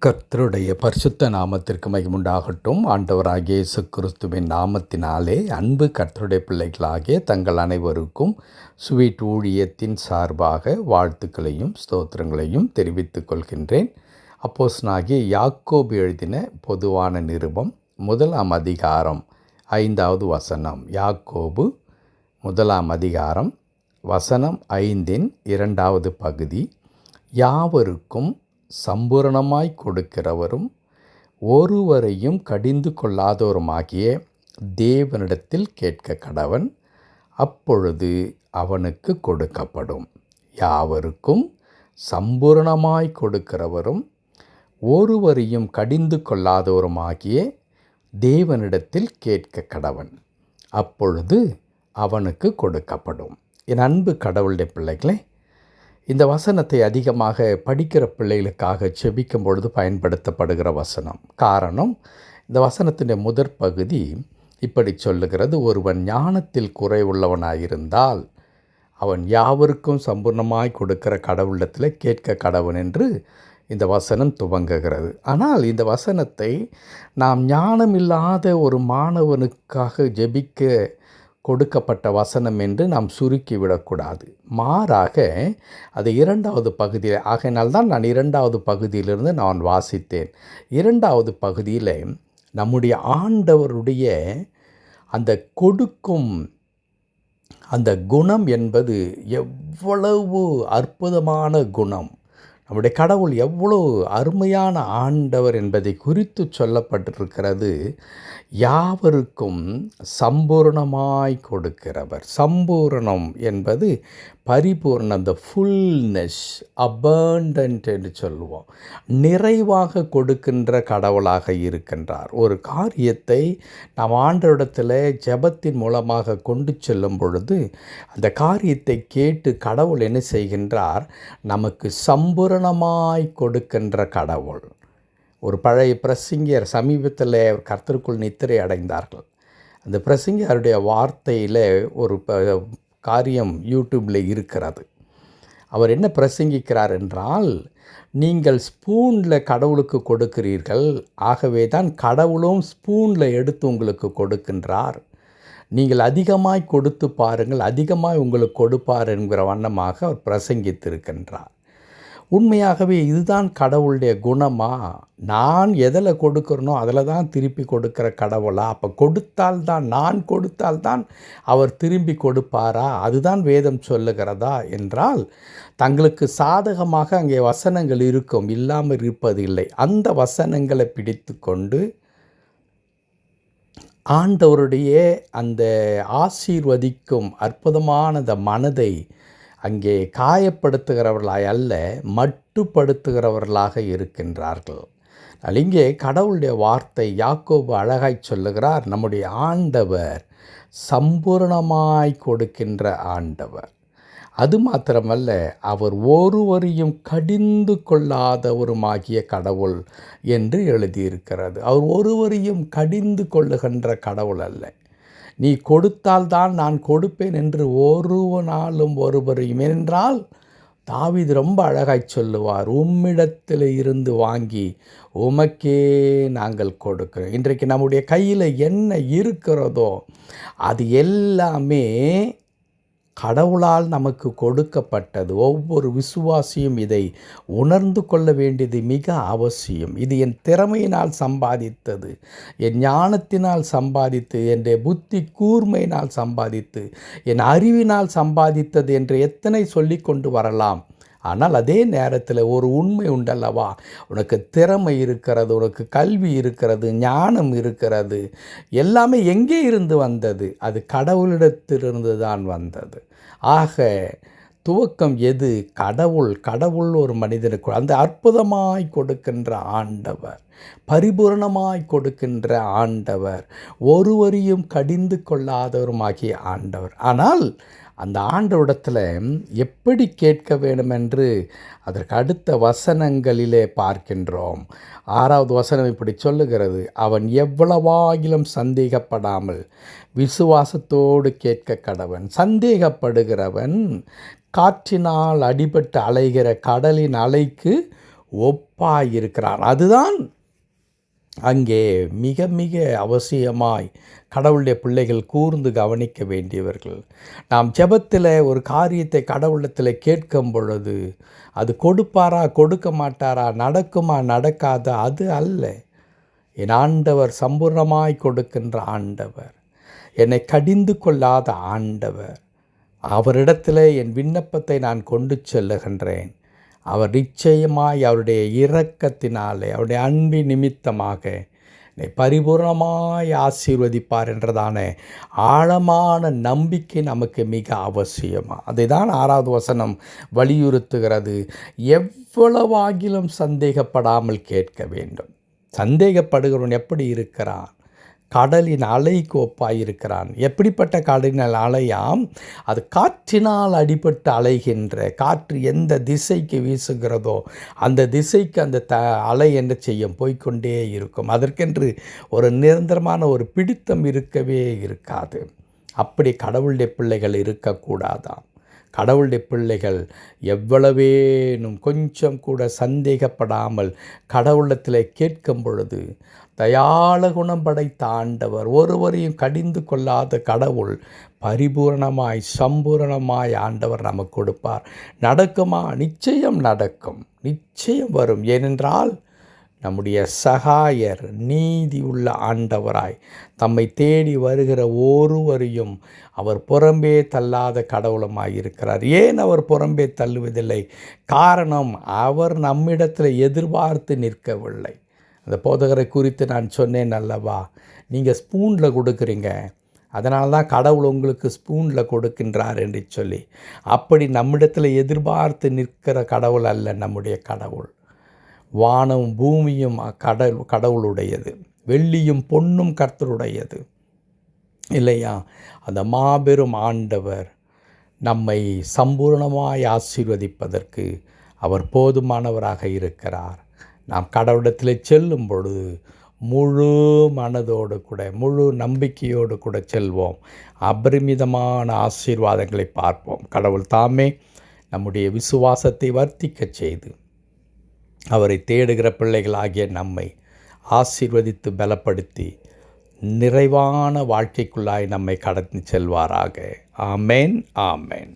கர்த்தருடைய பரிசுத்த நாமத்திற்கு மகிமுண்டாகட்டும். ஆண்டவராகிய இயேசு கிறிஸ்துவின் நாமத்தினாலே அன்பு கர்த்தருடைய பிள்ளைகளாகிய தங்கள் அனைவருக்கும் ஸ்வீட் ஊழியத்தின் சார்பாக வாழ்த்துக்களையும் ஸ்தோத்திரங்களையும் தெரிவித்துக் கொள்கின்றேன். அப்போஸ்தலனாகிய யாக்கோபு எழுதின பொதுவான நிருபம் 1 அதிகாரம் 5வது வசனம். யாக்கோபு 1 அதிகாரம் வசனம் 5 2வது பகுதி. யாவருக்கும் சம்பூரணமாய் கொடுக்கிறவரும் ஒருவரையும் கடிந்து கொள்ளாதவருமாகிய தேவனிடத்தில் கேட்க கடவன், அப்பொழுது அவனுக்கு கொடுக்கப்படும். யாவருக்கும் சம்பூரணமாய் கொடுக்கிறவரும் ஒருவரையும் கடிந்து கொள்ளாதவருமாகிய தேவனிடத்தில் கேட்க கடவன், அப்பொழுது அவனுக்கு கொடுக்கப்படும். என் அன்பு கடவுளுடைய பிள்ளைகளே, இந்த வசனத்தை அதிகமாக படிக்கிற பிள்ளைகளுக்காக செபிக்கும் பொழுது பயன்படுத்தப்படுகிற வசனம். காரணம், இந்த வசனத்தின் முதற் பகுதி இப்படி சொல்லுகிறது: ஒருவன் ஞானத்தில் குறைவுள்ளவனாயிருந்தால் அவன் யாவருக்கும் சம்பூர்ணமாய் கொடுக்கிற கடவுளிடத்தில் கேட்க கடவன் என்று இந்த வசனம் துவங்குகிறது. ஆனால் இந்த வசனத்தை நாம் ஞானமில்லாத ஒரு மாணவனுக்காக ஜெபிக்க கொடுக்கப்பட்ட வசனம் என்று நாம் சுருக்கிவிடக்கூடாது. மாறாக அது 2வது பகுதியில், ஆகையினால்தான் நான் 2வது பகுதியிலிருந்து நான் வாசித்தேன். 2வது பகுதியில் நம்முடைய ஆண்டவருடைய அந்த கொடுக்கும் அந்த குணம் என்பது எவ்வளவு அற்புதமான குணம், நம்முடைய கடவுள் எவ்வளவு அருமையான ஆண்டவர் என்பதை குறித்து சொல்லப்பட்டிருக்கிறது. யாவருக்கும் சம்பூர்ணமாய் கொடுக்கிறவர். சம்பூரணம் என்பது பரிபூர்ணம், அந்த ஃபுல்னஸ், அபண்டன்ட் என்று சொல்லுவோம். நிறைவாக கொடுக்கின்ற கடவுளாக இருக்கின்றார். ஒரு காரியத்தை நாம் ஆண்டவரிடத்தில் ஜெபத்தின் மூலமாக கொண்டு செல்லும் பொழுது அந்த காரியத்தை கேட்டு கடவுள் என்ன செய்கின்றார்? நமக்கு சம்பூரணமாய் கொடுக்கின்ற கடவுள். ஒரு பழைய பிரசங்கியர் சமீபத்தில் கர்த்தருக்குள் நித்திரை அடைந்தார்கள். அந்த பிரசங்கியருடைய வார்த்தையில் ஒரு காரியம் யூடியூப்பில் இருக்கிறது. அவர் என்ன பிரசங்கிக்கிறார் என்றால், நீங்கள் ஸ்பூனில் கடவுளுக்கு கொடுக்கிறீர்கள், ஆகவே தான் கடவுளும் ஸ்பூனில் எடுத்து உங்களுக்கு கொடுக்கின்றார். நீங்கள் அதிகமாய் கொடுத்து பாருங்கள், அதிகமாய் உங்களுக்கு கொடுப்பார் என்கிற வண்ணமாக அவர் பிரசங்கித்திருக்கின்றார். உண்மையாகவே இதுதான் கடவுளுடைய குணமா? நான் எதில் கொடுக்குறனோ அதில் தான் திருப்பி கொடுக்கிற கடவுளா? அப்போ கொடுத்தால்தான், நான் கொடுத்தால்தான் அவர் திரும்பி கொடுப்பாரா? அதுதான் வேதம் சொல்லுகிறதா என்றால், தங்களுக்கு சாதகமாக அங்கே வசனங்கள் இருக்கும், இல்லாமல் இருப்பதில்லை. அந்த வசனங்களை பிடித்து கொண்டு ஆண்டவருடைய அந்த ஆசீர்வதிக்கும் அற்புதமான அந்த மனதை அங்கே காயப்படுத்துகிறவர்களாய் அல்ல, மட்டுப்படுத்துகிறவர்களாக இருக்கின்றார்கள். இங்கே கடவுளுடைய வார்த்தை யாக்கோபு அழகாய் சொல்லுகிறார், நம்முடைய ஆண்டவர் சம்பூர்ணமாய் கொடுக்கின்ற ஆண்டவர். அது மாத்திரமல்ல, அவர் ஒருவரையும் கடிந்து கொள்ளாதவருமாகிய கடவுள் என்று எழுதியிருக்கிறது. அவர் ஒருவரையும் கடிந்து கொள்ளுகின்ற கடவுள் அல்ல. நீ கொடுத்தால்தான் நான் கொடுப்பேன் என்று ஒரு நாளும் ஒருவரையும். என்றால் தாவீது ரொம்ப அழகாய் சொல்லுவார், உம்மிடத்தில் இருந்து வாங்கி உமக்கே நாங்கள் கொடுக்கிறோம். இன்றைக்கு நம்முடைய கையில் என்ன இருக்கிறதோ அது எல்லாமே கடவுளால் நமக்கு கொடுக்கப்பட்டது. ஒவ்வொரு விசுவாசியும் இதை உணர்ந்து கொள்ள வேண்டியது மிக அவசியம். இது என் திறமையினால் சம்பாதித்தது, என் ஞானத்தினால் சம்பாதித்து, என் புத்தி கூர்மையினால் சம்பாதித்து, என் அறிவினால் சம்பாதித்தது என்று எத்தனை சொல்லி கொண்டு வரலாம். ஆனால் அதே நேரத்தில் ஒரு உண்மை உண்டல்லவா? உனக்கு திறமை இருக்கிறது, உனக்கு கல்வி இருக்கிறது, ஞானம் இருக்கிறது. எல்லாமே எங்கே இருந்து வந்தது? அது கடவுளிடத்திலிருந்து தான் வந்தது. ஆக துவக்கம் எது? கடவுள். கடவுள் ஒரு மனிதனுக்கு அந்த அற்புதமாய் கொடுக்கின்ற ஆண்டவர், பரிபூரணமாய் கொடுக்கின்ற ஆண்டவர், ஒருவரையும் கடிந்து கொள்ளாதவருமாகிய ஆண்டவர். ஆனால் அந்த ஆண்டவரிடத்தில் எப்படி கேட்க வேண்டும் என்று அதற்கு அடுத்த வசனங்களிலே பார்க்கின்றோம். 6வது வசனம் இப்படி சொல்லுகிறது, அவன் எவ்வளவாகிலும் சந்தேகப்படாமல் விசுவாசத்தோடு கேட்க கடவன். சந்தேகப்படுகிறவன் காற்றினால் அடிபட்டு அலைகிற கடலின் அலைக்கு ஒப்பாயிருக்கிறார். அதுதான் அங்கே மிக மிக அவசியமாய் கடவுளுடைய பிள்ளைகள் கூர்ந்து கவனிக்க வேண்டியவர்கள். நாம் ஜெபத்தில் ஒரு காரியத்தை கடவுளத்தில் கேட்கும் பொழுது அது கொடுப்பாரா கொடுக்க மாட்டாரா, நடக்குமா நடக்காதா, அது அல்ல. என் ஆண்டவர் சம்பூர்ணமாய் கொடுக்கின்ற ஆண்டவர், என்னை கடிந்து கொள்ளாத ஆண்டவர். அவரிடத்தில் என் விண்ணப்பத்தை நான் கொண்டு செல்லுகின்றேன். அவர் நிச்சயமாய் அவருடைய இரக்கத்தினாலே, அவருடைய அன்பின் நிமித்தமாக என்னை பரிபூர்ணமாய் ஆசீர்வதிப்பார் என்றதான ஆழமான நம்பிக்கை நமக்கு மிக அவசியமாக. அதை தான் 6வது வசனம் வலியுறுத்துகிறது. எவ்வளவாகிலும் சந்தேகப்படாமல் கேட்க வேண்டும். சந்தேகப்படுகிறவன் எப்படி இருக்கிறான்? கடலின் அலைக்கு ஒப்பாயிருக்கிறான். எப்படிப்பட்ட கடலின் அலையாம்? அது காற்றினால் அடிபட்டு அலைகின்ற, காற்று எந்த திசைக்கு வீசுகிறதோ அந்த திசைக்கு அந்த அலை என்ன செய்யும்? போய்கொண்டே இருக்கும். அதற்கென்று ஒரு நிரந்தரமான ஒரு பிடித்தம் இருக்கவே இருக்காது. அப்படி கடவுளுடைய பிள்ளைகள் இருக்கக்கூடாதாம். கடவுளுடைய பிள்ளைகள் எவ்வளவேனும் கொஞ்சம் கூட சந்தேகப்படாமல் கடவுளத்தில் கேட்கும் பொழுது, தயாள குணம் படைத்த ஆண்டவர், ஒருவரையும் கடிந்து கொள்ளாத கடவுள், பரிபூரணமாய் சம்பூரணமாய் ஆண்டவர் நமக்கு கொடுப்பார். நடக்குமா? நிச்சயம் நடக்கும், நிச்சயம் வரும். ஏனென்றால் நம்முடைய சகாயர் நீதி உள்ள ஆண்டவராய் தம்மை தேடி வருகிற ஒருவரையும் அவர் புறம்பே தள்ளாத கடவுளமாய் இருக்கிறார். ஏன் அவர் புறம்பே தள்ளுவதில்லை? காரணம், அவர் நம்மிடத்தில் எதிர்பார்த்து நிற்கவில்லை. அந்த போதகரை குறித்து நான் சொன்னேன் அல்லவா, நீங்கள் ஸ்பூனில் கொடுக்குறீங்க, அதனால தான் கடவுள் உங்களுக்கு ஸ்பூனில் கொடுக்கின்றார் என்று சொல்லி. அப்படி நம்மிடத்தில் எதிர்பார்த்து நிற்கிற கடவுள் அல்ல நம்முடைய கடவுள். வானம் பூமியும் கடவுளுடையது, வெள்ளியும் பொன்னும் கர்த்தருடையது இல்லையா? அந்த மாபெரும் ஆண்டவர் நம்மை சம்பூர்ணமாய் ஆசீர்வதிப்பதற்கு அவர் போதுமானவராக இருக்கிறார். நாம் கடவுளிடத்தில் செல்லும் பொழுது முழு மனதோடு கூட, முழு நம்பிக்கையோடு கூட செல்வோம். அபரிமிதமான ஆசீர்வாதங்களை பார்ப்போம். கடவுள் தாமே நம்முடைய விசுவாசத்தை வர்த்திக்கச் செய்து அவரை தேடுகிற பிள்ளைகளாகிய நம்மை ஆசீர்வதித்து பலப்படுத்தி நிறைவான வாழ்க்கைக்குள்ளாய் நம்மை கடந்து செல்வாராக. ஆமேன், ஆமேன்.